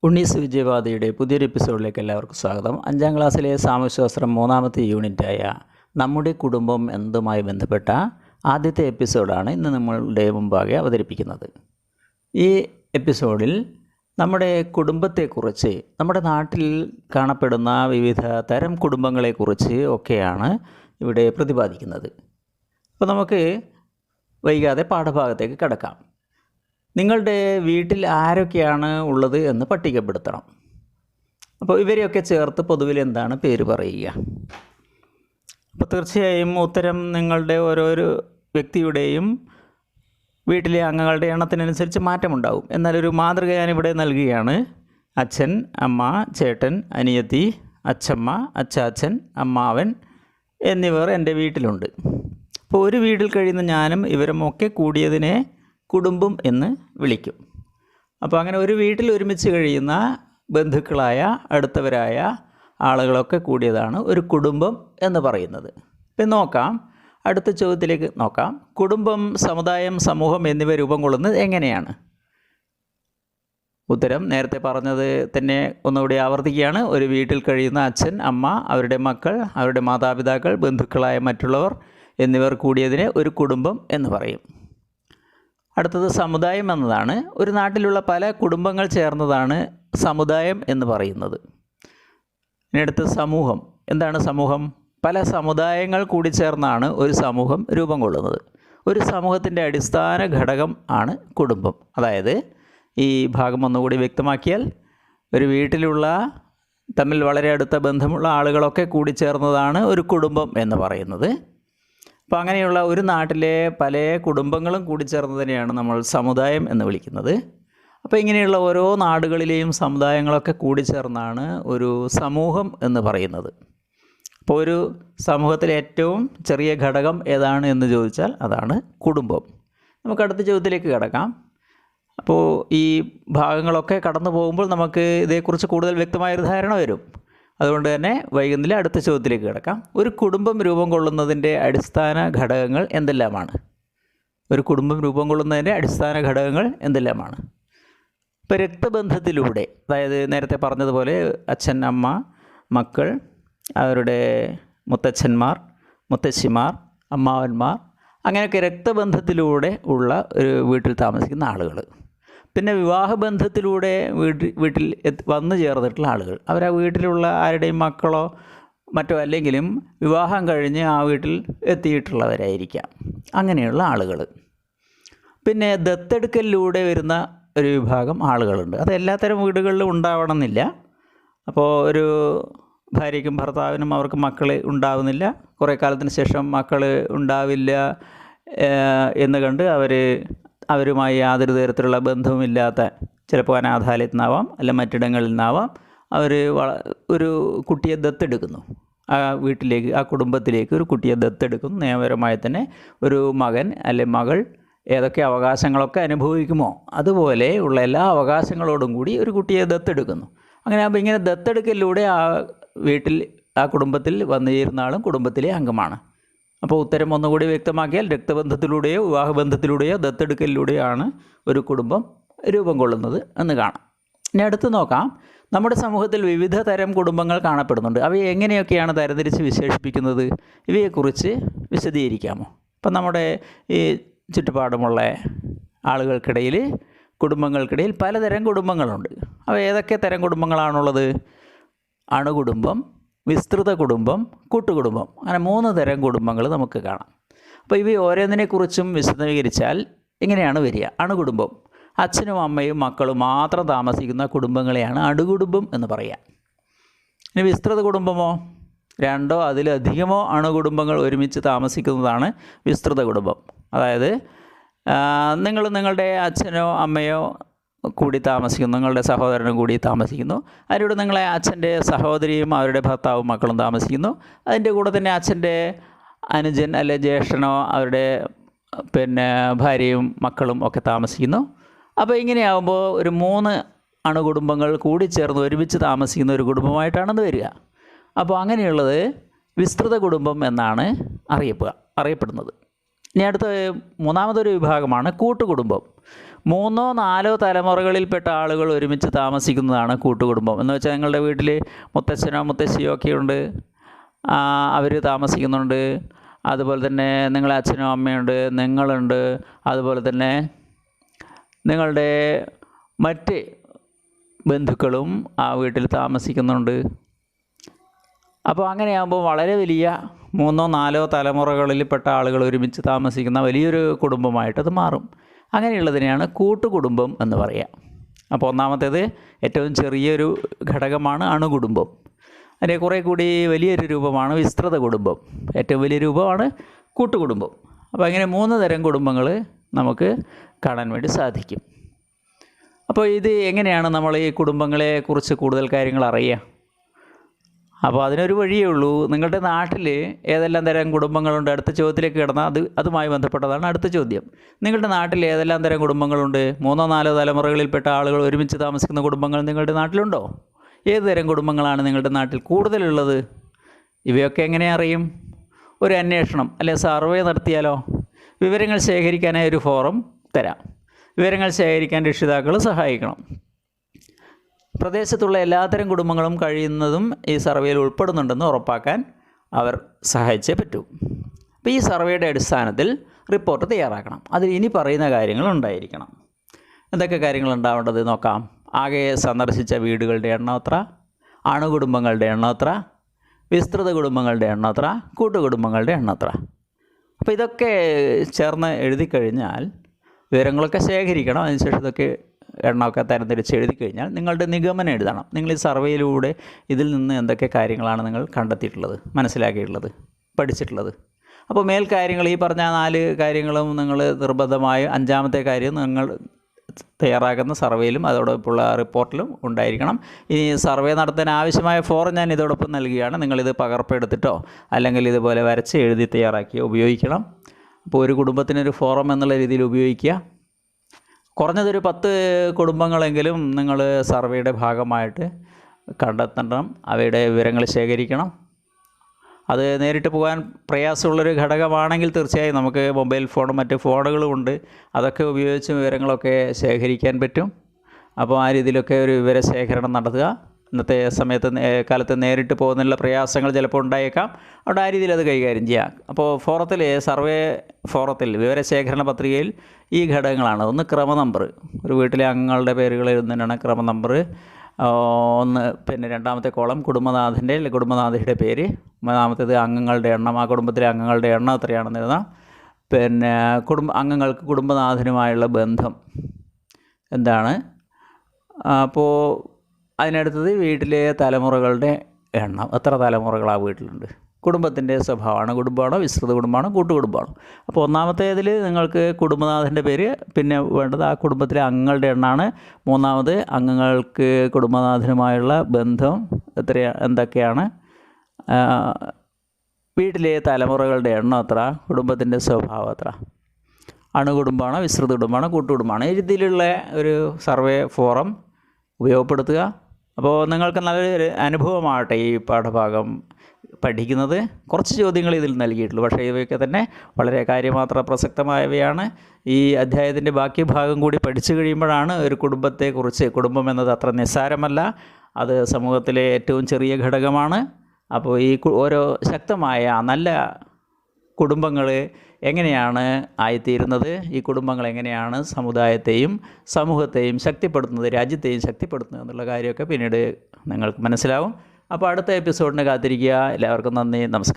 ഉണ്ണീസ് വിജയപാതയുടെ പുതിയൊരു എപ്പിസോഡിലേക്ക് എല്ലാവർക്കും സ്വാഗതം. 5ാം ക്ലാസ്സിലെ സാമൂഹ്യശാസ്ത്രം 3ാമത്തെ യൂണിറ്റായ നമ്മുടെ കുടുംബം എന്നതുമായി ബന്ധപ്പെട്ട ആദ്യത്തെ എപ്പിസോഡാണ് ഇന്ന് നമ്മളുടെ മുമ്പാകെ അവതരിപ്പിക്കുന്നത്. ഈ എപ്പിസോഡിൽ നമ്മുടെ കുടുംബത്തെക്കുറിച്ച്, നമ്മുടെ നാട്ടിൽ കാണപ്പെടുന്ന വിവിധ തരം കുടുംബങ്ങളെക്കുറിച്ച് ഒക്കെയാണ് ഇവിടെ പ്രതിപാദിക്കുന്നത്. അപ്പോൾ നമുക്ക് വൈകാതെ പാഠഭാഗത്തേക്ക് കടക്കാം. നിങ്ങളുടെ വീട്ടിൽ ആരൊക്കെയാണ് ഉള്ളത് എന്ന് പട്ടികപ്പെടുത്തണം. അപ്പോൾ ഇവരെയൊക്കെ ചേർത്ത് പൊതുവിൽ എന്താണ് പേര് പറയുക? അപ്പോൾ തീർച്ചയായും ഉത്തരം നിങ്ങളുടെ ഓരോരോ വ്യക്തിയുടെയും വീട്ടിലെ അംഗങ്ങളുടെ എണ്ണത്തിനനുസരിച്ച് മാറ്റമുണ്ടാവും. എന്നാലൊരു മാതൃക ഞാനിവിടെ നൽകുകയാണ്. അച്ഛൻ, അമ്മ, ചേട്ടൻ, അനിയത്തി, അച്ഛമ്മ, അച്ചാച്ചൻ, അമ്മാവൻ എന്നിവർ എൻ്റെ വീട്ടിലുണ്ട്. അപ്പോൾ ഒരു വീട്ടിൽ കഴിയുന്ന ഞാനും ഇവരുമൊക്കെ കൂടിയതിനെ കുടുംബം എന്ന് വിളിക്കും. അപ്പോൾ അങ്ങനെ ഒരു വീട്ടിൽ ഒരുമിച്ച് കഴിയുന്ന ബന്ധുക്കളായ അടുത്തവരായ ആളുകളൊക്കെ കൂടിയതാണ് ഒരു കുടുംബം എന്ന് പറയുന്നത്. ഇപ്പം നോക്കാം, അടുത്ത ചോദ്യത്തിലേക്ക് നോക്കാം. കുടുംബം, സമുദായം, സമൂഹം എന്നിവ രൂപം കൊള്ളുന്നത് എങ്ങനെയാണ്? ഉത്തരം നേരത്തെ പറഞ്ഞത് തന്നെ ഒന്നുകൂടി ആവർത്തിക്കുകയാണ്. ഒരു വീട്ടിൽ കഴിയുന്ന അച്ഛൻ, അമ്മ, അവരുടെ മക്കൾ, അവരുടെ മാതാപിതാക്കൾ, ബന്ധുക്കളായ മറ്റുള്ളവർ എന്നിവർ കൂടിയതിനെ ഒരു കുടുംബം എന്ന് പറയും. അടുത്തത് സമുദായം എന്നതാണ്. ഒരു നാട്ടിലുള്ള പല കുടുംബങ്ങൾ ചേർന്നതാണ് സമുദായം എന്ന് പറയുന്നത്. ഇനി അടുത്ത സമൂഹം. എന്താണ് സമൂഹം? പല സമുദായങ്ങൾ കൂടി ചേർന്നാണ് ഒരു സമൂഹം രൂപം കൊള്ളുന്നത്. ഒരു സമൂഹത്തിൻ്റെ അടിസ്ഥാന ഘടകം ആണ് കുടുംബം. അതായത് ഈ ഭാഗം ഒന്നുകൂടി വ്യക്തമാക്കിയാൽ, ഒരു വീട്ടിലുള്ള തമ്മിൽ വളരെ അടുത്ത ബന്ധമുള്ള ആളുകളൊക്കെ കൂടി ചേർന്നതാണ് ഒരു കുടുംബം എന്ന് പറയുന്നത്. അപ്പോൾ അങ്ങനെയുള്ള ഒരു നാട്ടിലെ പല കുടുംബങ്ങളും കൂടിച്ചേർന്നതിനെയാണ് നമ്മൾ സമുദായം എന്ന് വിളിക്കുന്നത്. അപ്പോൾ ഇങ്ങനെയുള്ള ഓരോ നാടുകളിലെയും സമുദായങ്ങളൊക്കെ കൂടിച്ചേർന്നാണ് ഒരു സമൂഹം എന്ന് പറയുന്നത്. അപ്പോൾ ഒരു സമൂഹത്തിലെ ഏറ്റവും ചെറിയ ഘടകം ഏതാണ് എന്ന് ചോദിച്ചാൽ അതാണ് കുടുംബം. നമുക്ക് അടുത്ത ചോദ്യത്തിലേക്ക് കടക്കാം. അപ്പോൾ ഈ ഭാഗങ്ങളൊക്കെ കടന്നു പോകുമ്പോൾ നമുക്ക് ഇതേക്കുറിച്ച് കൂടുതൽ വ്യക്തമായൊരു ധാരണ വരും. അതുകൊണ്ട് തന്നെ വൈകുന്നേരം അടുത്ത ചോദ്യത്തിലേക്ക് കിടക്കാം. ഒരു കുടുംബം രൂപം കൊള്ളുന്നതിൻ്റെ അടിസ്ഥാന ഘടകങ്ങൾ എന്തെല്ലാമാണ്? ഒരു കുടുംബം രൂപം കൊള്ളുന്നതിൻ്റെ അടിസ്ഥാന ഘടകങ്ങൾ എന്തെല്ലാമാണ്? ഇപ്പോൾ രക്തബന്ധത്തിലൂടെ, അതായത് നേരത്തെ പറഞ്ഞതുപോലെ അച്ഛൻ, അമ്മ, മക്കൾ, അവരുടെ മുത്തച്ഛന്മാർ, മുത്തശ്ശിമാർ, അമ്മാവന്മാർ, അങ്ങനെയൊക്കെ രക്തബന്ധത്തിലൂടെ ഉള്ള ഒരു വീട്ടിൽ താമസിക്കുന്ന ആളുകൾ. പിന്നെ വിവാഹബന്ധത്തിലൂടെ വീട്ടിൽ വന്നു ചേർന്നിട്ടുള്ള ആളുകൾ. അവർ ആ വീട്ടിലുള്ള ആരുടെയും മക്കളോ മറ്റോ അല്ലെങ്കിലും വിവാഹം കഴിഞ്ഞ് ആ വീട്ടിൽ എത്തിയിട്ടുള്ളവരായിരിക്കാം. അങ്ങനെയുള്ള ആളുകൾ. പിന്നെ ദത്തെടുക്കലിലൂടെ വരുന്ന ഒരു വിഭാഗം ആളുകളുണ്ട്. അത് എല്ലാത്തരം വീടുകളിലും ഉണ്ടാവണമെന്നില്ല. അപ്പോൾ ഒരു ഭാര്യയ്ക്കും ഭർത്താവിനും അവർക്ക് മക്കൾ ഉണ്ടാവുന്നില്ല, കുറേ കാലത്തിന് ശേഷം മക്കൾ ഉണ്ടാവില്ല എന്ന് കണ്ട് അവരുമായി യാതൊരു തരത്തിലുള്ള ബന്ധവുമില്ലാത്ത, ചിലപ്പോൾ അനാഥാലയത്തിൽ നിന്നാവാം അല്ല മറ്റിടങ്ങളിൽ നിന്നാവാം, അവർ ഒരു കുട്ടിയെ ദത്തെടുക്കുന്നു. ആ വീട്ടിലേക്ക്, ആ കുടുംബത്തിലേക്ക് ഒരു കുട്ടിയെ ദത്തെടുക്കുന്നു. നിയമപരമായി തന്നെ ഒരു മകൻ അല്ലെ മകൾ ഏതൊക്കെ അവകാശങ്ങളൊക്കെ അനുഭവിക്കുമോ അതുപോലെ ഉള്ള എല്ലാ അവകാശങ്ങളോടും കൂടി ഒരു കുട്ടിയെ ദത്തെടുക്കുന്നു. അങ്ങനെ ആകുമ്പോൾ ഇങ്ങനെ ദത്തെടുക്കലിലൂടെ ആ വീട്ടിൽ, ആ കുടുംബത്തിൽ വന്നു ചേരുന്ന ആളും കുടുംബത്തിലെ അംഗമാണ്. അപ്പോൾ ഉത്തരം ഒന്നുകൂടി വ്യക്തമാക്കിയാൽ, രക്തബന്ധത്തിലൂടെയോ വിവാഹബന്ധത്തിലൂടെയോ ദത്തെടുക്കലിലൂടെയോ ആണ് ഒരു കുടുംബം രൂപം കൊള്ളുന്നത് എന്ന് കാണാം. ഇനി അടുത്ത് നോക്കാം. നമ്മുടെ സമൂഹത്തിൽ വിവിധ തരം കുടുംബങ്ങൾ കാണപ്പെടുന്നുണ്ട്. അവയെ എങ്ങനെയൊക്കെയാണ് തരംതിരിച്ച് വിശേഷിപ്പിക്കുന്നത്? ഇവയെക്കുറിച്ച് വിശദീകരിക്കാമോ? ഇപ്പം നമ്മുടെ ഈ ചുറ്റുപാടുമുള്ള ആളുകൾക്കിടയിൽ, കുടുംബങ്ങൾക്കിടയിൽ പലതരം കുടുംബങ്ങളുണ്ട്. അവ ഏതൊക്കെ തരം കുടുംബങ്ങളാണുള്ളത്? അണുകുടുംബം, വിസ്തൃത കുടുംബം, കൂട്ടുകുടുംബം, അങ്ങനെ 3 തരം കുടുംബങ്ങൾ നമുക്ക് കാണാം. അപ്പോൾ ഇവ ഓരോന്നിനെക്കുറിച്ചും വിശദീകരിച്ചാൽ ഇങ്ങനെയാണ് വരിക. അണുകുടുംബം, അച്ഛനും അമ്മയും മക്കളും മാത്രം താമസിക്കുന്ന കുടുംബങ്ങളെയാണ് അണുകുടുംബം എന്ന് പറയുക. ഇനി വിസ്തൃത കുടുംബമോ? 2ഓ അതിലധികമോ അണുകുടുംബങ്ങൾ ഒരുമിച്ച് താമസിക്കുന്നതാണ് വിസ്തൃത കുടുംബം. അതായത് നിങ്ങൾ നിങ്ങളുടെ അച്ഛനോ അമ്മയോ കൂടി താമസിക്കുന്നു, നിങ്ങളുടെ സഹോദരനും കൂടി താമസിക്കുന്നു. അതിലൂടെ നിങ്ങളെ അച്ഛൻ്റെ സഹോദരിയും അവരുടെ ഭർത്താവും മക്കളും താമസിക്കുന്നു. അതിൻ്റെ കൂടെ തന്നെ അച്ഛൻ്റെ അനുജൻ അല്ലെ ജ്യേഷ്ഠനോ അവരുടെ ഭാര്യയും മക്കളും ഒക്കെ താമസിക്കുന്നു. അപ്പോൾ ഇങ്ങനെയാകുമ്പോൾ ഒരു 3 അണുകുടുംബങ്ങൾ കൂടി ചേർന്ന് ഒരുമിച്ച് താമസിക്കുന്ന ഒരു കുടുംബമായിട്ടാണെന്ന് വരിക. അപ്പോൾ അങ്ങനെയുള്ളത് വിസ്തൃത കുടുംബം എന്നാണ് അറിയപ്പെടുന്നത്. ഇനി അടുത്ത 3ാമതൊരു വിഭാഗമാണ് കൂട്ടുകുടുംബം. 3 4 തലമുറകളിൽപ്പെട്ട ആളുകൾ ഒരുമിച്ച് താമസിക്കുന്നതാണ് കൂട്ടുകുടുംബം. എന്ന് വെച്ചാൽ നിങ്ങളുടെ വീട്ടിൽ മുത്തച്ഛനോ മുത്തശ്ശിയോ ഒക്കെ ഉണ്ട്, അവർ താമസിക്കുന്നുണ്ട്. അതുപോലെ തന്നെ നിങ്ങളെ അച്ഛനോ അമ്മയുണ്ട്, നിങ്ങളുണ്ട്, അതുപോലെ തന്നെ നിങ്ങളുടെ മറ്റ് ബന്ധുക്കളും ആ വീട്ടിൽ താമസിക്കുന്നുണ്ട്. അപ്പോൾ അങ്ങനെയാകുമ്പോൾ വളരെ വലിയ 3 4 തലമുറകളിൽപ്പെട്ട ആളുകൾ ഒരുമിച്ച് താമസിക്കുന്ന വലിയൊരു കുടുംബമായിട്ടത് മാറും. അങ്ങനെയുള്ളതിനെയാണ് കൂട്ടുകുടുംബം എന്ന് പറയുക. അപ്പോൾ ഒന്നാമത്തേത് ഏറ്റവും ചെറിയൊരു ഘടകമാണ് അണുകുടുംബം. അതിൻ്റെ കുറേ കൂടി വലിയൊരു രൂപമാണ് വിസ്തൃത കുടുംബം. ഏറ്റവും വലിയ രൂപമാണ് കൂട്ടുകുടുംബം. അപ്പോൾ അങ്ങനെ 3 തരം കുടുംബങ്ങൾ നമുക്ക് കാണാൻ വേണ്ടി സാധിക്കും. അപ്പോൾ ഇത് എങ്ങനെയാണ് നമ്മൾ ഈ കുടുംബങ്ങളെക്കുറിച്ച് കൂടുതൽ കാര്യങ്ങൾ അറിയുക? അപ്പോൾ അതിനൊരു വഴിയേ ഉള്ളൂ. നിങ്ങളുടെ നാട്ടിൽ ഏതെല്ലാം തരം കുടുംബങ്ങളുണ്ട്? അടുത്ത ചോദ്യത്തിലേക്ക് കിടന്നാൽ അതുമായി ബന്ധപ്പെട്ടതാണ് അടുത്ത ചോദ്യം. നിങ്ങളുടെ നാട്ടിൽ ഏതെല്ലാം തരം കുടുംബങ്ങളുണ്ട്? 3 4 തലമുറകളിൽപ്പെട്ട ആളുകൾ ഒരുമിച്ച് താമസിക്കുന്ന കുടുംബങ്ങൾ നിങ്ങളുടെ നാട്ടിലുണ്ടോ? ഏത് തരം കുടുംബങ്ങളാണ് നിങ്ങളുടെ നാട്ടിൽ കൂടുതലുള്ളത്? ഇവയൊക്കെ എങ്ങനെ അറിയും? ഒരു അന്വേഷണം അല്ലെ സർവേ നടത്തിയാലോ? വിവരങ്ങൾ ശേഖരിക്കാനായി ഒരു ഫോറം തരാം. വിവരങ്ങൾ ശേഖരിക്കാൻ രക്ഷിതാക്കൾ സഹായിക്കണം. പ്രദേശത്തുള്ള എല്ലാത്തരം കുടുംബങ്ങളും കഴിയുന്നതും ഈ സർവേയിൽ ഉൾപ്പെടുന്നുണ്ടെന്ന് ഉറപ്പാക്കാൻ അവർ സഹായിച്ചേ പറ്റൂ. അപ്പോൾ ഈ സർവേയുടെ അടിസ്ഥാനത്തിൽ റിപ്പോർട്ട് തയ്യാറാക്കണം. അതിൽ ഇനി പറയുന്ന കാര്യങ്ങൾ ഉണ്ടായിരിക്കണം. എന്തൊക്കെ കാര്യങ്ങൾ ഉണ്ടാവേണ്ടത് നോക്കാം. ആകെ സന്ദർശിച്ച വീടുകളുടെ എണ്ണം എത്ര, അണുകുടുംബങ്ങളുടെ എണ്ണം എത്ര, വിസ്തൃത കുടുംബങ്ങളുടെ എണ്ണം എത്ര, കൂട്ടുകുടുംബങ്ങളുടെ എണ്ണം എത്ര. അപ്പോൾ ഇതൊക്കെ ചേർന്ന് എഴുതി കഴിഞ്ഞാൽ വിവരങ്ങളൊക്കെ ശേഖരിക്കണം. അതിനുശേഷം ഇതൊക്കെ എണ്ണമൊക്കെ തരംതിരിച്ച് എഴുതി കഴിഞ്ഞാൽ നിങ്ങളുടെ നിഗമനം എഴുതണം. നിങ്ങൾ ഈ സർവേയിലൂടെ ഇതിൽ നിന്ന് എന്തൊക്കെ കാര്യങ്ങളാണ് നിങ്ങൾ കണ്ടെത്തിയിട്ടുള്ളത്, മനസ്സിലാക്കിയിട്ടുള്ളത്, പഠിച്ചിട്ടുള്ളത്. അപ്പോൾ കാര്യങ്ങൾ ഈ പറഞ്ഞ 4 കാര്യങ്ങളും നിങ്ങൾ നിർബന്ധമായും 5-ാമത്തെ കാര്യം നിങ്ങൾ തയ്യാറാക്കുന്ന സർവേയിലും അതോടൊപ്പമുള്ള റിപ്പോർട്ടിലും ഉണ്ടായിരിക്കണം. ഇനി സർവേ നടത്താൻ ആവശ്യമായ ഫോറം ഞാൻ ഇതോടൊപ്പം നൽകുകയാണ്. നിങ്ങളിത് പകർപ്പെടുത്തിട്ടോ അല്ലെങ്കിൽ ഇതുപോലെ വരച്ച് എഴുതി തയ്യാറാക്കിയോ ഉപയോഗിക്കണം. അപ്പോൾ ഒരു കുടുംബത്തിനൊരു ഫോറം എന്നുള്ള രീതിയിൽ ഉപയോഗിക്കുക. കുറഞ്ഞതൊരു 10 കുടുംബങ്ങളെങ്കിലും നിങ്ങൾ സർവേയുടെ ഭാഗമായിട്ട് കണ്ടെത്തണം. അവയുടെ വിവരങ്ങൾ ശേഖരിക്കണം. അത് നേരിട്ട് പോകാൻ പ്രയാസമുള്ളൊരു ഘടകമാണെങ്കിൽ തീർച്ചയായും നമുക്ക് മൊബൈൽ ഫോണും മറ്റ് ഫോണുകളും ഉണ്ട്. അതൊക്കെ ഉപയോഗിച്ച് വിവരങ്ങളൊക്കെ ശേഖരിക്കാൻ പറ്റും. അപ്പോൾ ആ രീതിയിലൊക്കെ ഒരു വിവരശേഖരണം നടത്തുക. ഇന്നത്തെ കാലത്ത് നേരിട്ട് പോകുന്നതിനുള്ള പ്രയാസങ്ങൾ ചിലപ്പോൾ ഉണ്ടായേക്കാം. അവിടെ ആ രീതിയിൽ അത് കൈകാര്യം ചെയ്യാം. അപ്പോൾ സർവേ ഫോറത്തിൽ വിവരശേഖരണ പത്രികയിൽ ഈ ഘടകങ്ങളാണ്. ഒന്ന് ക്രമ നമ്പർ, ഒരു വീട്ടിലെ അംഗങ്ങളുടെ പേരുകൾ എഴുതുന്നതിനാണ് ക്രമ നമ്പർ. ഒന്ന് പിന്നെ 2-ാമത്തെ കോളം കുടുംബനാഥൻ്റെ അല്ലെങ്കിൽ കുടുംബനാഥയുടെ പേര്. 3-ാമത്തേത് അംഗങ്ങളുടെ എണ്ണം, ആ കുടുംബത്തിലെ അംഗങ്ങളുടെ എണ്ണം എത്രയാണെന്ന് എഴുതാം. പിന്നെ അംഗങ്ങൾക്ക് കുടുംബനാഥനുമായുള്ള ബന്ധം എന്താണ്. അപ്പോൾ അതിനടുത്തത് വീട്ടിലെ തലമുറകളുടെ എണ്ണം, എത്ര തലമുറകൾ ആ വീട്ടിലുണ്ട്. കുടുംബത്തിൻ്റെ സ്വഭാവമാണ്, കുടുംബമാണോ വിസ്തൃത കുടുംബമാണോ കൂട്ടുകുടുംബമാണോ. അപ്പോൾ ഒന്നാമത്തേതിൽ നിങ്ങൾക്ക് കുടുംബനാഥൻ്റെ പേര്, പിന്നെ വേണ്ടത് ആ കുടുംബത്തിലെ അംഗങ്ങളുടെ എണ്ണമാണ്. 3-ാമത് അംഗങ്ങൾക്ക് കുടുംബനാഥനുമായുള്ള ബന്ധം എന്തൊക്കെയാണ്. വീട്ടിലെ തലമുറകളുടെ എണ്ണം എത്ര, കുടുംബത്തിൻ്റെ സ്വഭാവം എത്ര, അണുകുടുംബമാണോ വിസ്തൃത കുടുംബമാണോ കൂട്ടുകുടുംബമാണോ. ഈ രീതിയിലുള്ള ഒരു സർവേ ഫോറം ഉപയോഗപ്പെടുത്തുക. അപ്പോൾ നിങ്ങൾക്ക് നല്ലൊരു അനുഭവമാകട്ടെ ഈ പാഠഭാഗം പഠിക്കുന്നത്. കുറച്ച് ചോദ്യങ്ങൾ ഇതിൽ നൽകിയിട്ടുള്ളൂ, പക്ഷേ ഇവയൊക്കെ തന്നെ വളരെ കാര്യമാത്ര പ്രസക്തമായവയാണ്. ഈ അധ്യായത്തിൻ്റെ ബാക്കി ഭാഗം കൂടി പഠിച്ചു കഴിയുമ്പോഴാണ് ഒരു കുടുംബത്തെക്കുറിച്ച്, കുടുംബം എന്നത് അത്ര നിസ്സാരമല്ല, അത് സമൂഹത്തിലെ ഏറ്റവും ചെറിയ ഘടകമാണ്. അപ്പോൾ ഈ ഓരോ ശക്തമായ നല്ല കുടുംബങ്ങൾ എങ്ങനെയാണ് ആയിത്തീരുന്നത്, ഈ കുടുംബങ്ങൾ എങ്ങനെയാണ് സമുദായത്തെയും സമൂഹത്തെയും ശക്തിപ്പെടുത്തുന്നത്, രാജ്യത്തെയും ശക്തിപ്പെടുത്തുന്നത് എന്നുള്ള കാര്യമൊക്കെ പിന്നീട് നിങ്ങൾക്ക് മനസ്സിലാവും. അപ്പോൾ അടുത്ത എപ്പിസോഡിന് കാത്തിരിക്കുക. എല്ലാവർക്കും നന്ദി, നമസ്കാരം.